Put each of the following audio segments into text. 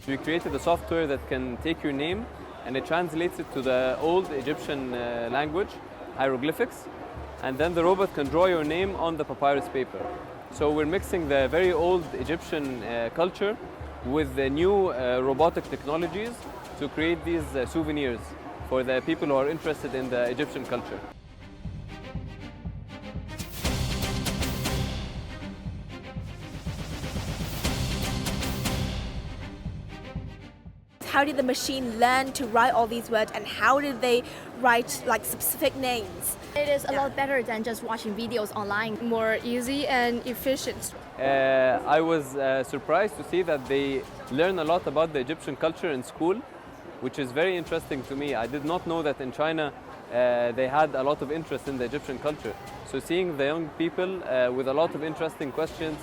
We created a software that can take your name and it translates it to the old Egyptian language, hieroglyphics, and then the robot can draw your name on the papyrus paper. So we're mixing the very old Egyptian culture with the new robotic technologies to create these souvenirs for the people who are interested in the Egyptian culture. How did the machine learn to write all these words, and how did they write like specific names? It is a lot better than just watching videos online. More easy and efficient. I was surprised to see that they learn a lot about the Egyptian culture in school, which is very interesting to me. I did not know that in China they had a lot of interest in the Egyptian culture. So seeing the young people with a lot of interesting questions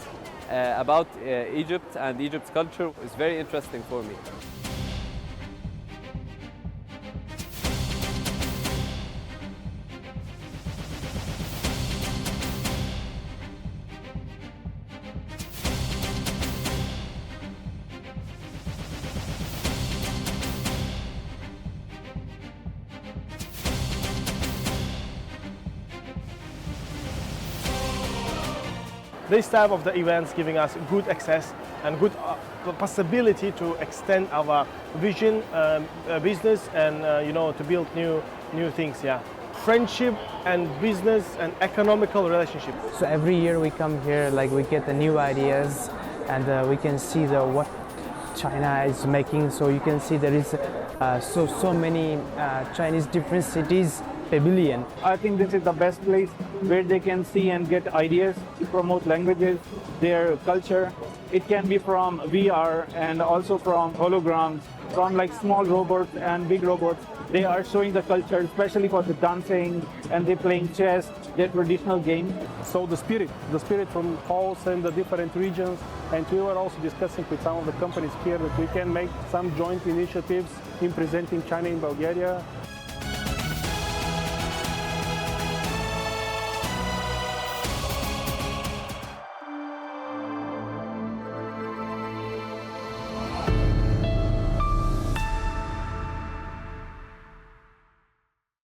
about Egypt and Egypt's culture is very interesting for me. This type of the events giving us good access and good possibility to extend our vision, business, and to build new things. Yeah, friendship and business and economical relationship. So every year we come here, like we get the new ideas, and we can see what China is making. So you can see there is so many Chinese different cities. Pavilion. I think this is the best place where they can see and get ideas to promote languages, their culture. It can be from VR and also from holograms, from like small robots and big robots. They are showing the culture, especially for the dancing, and they're playing chess, their traditional game. So the spirit from halls and the different regions, and we were also discussing with some of the companies here that we can make some joint initiatives in presenting China in Bulgaria.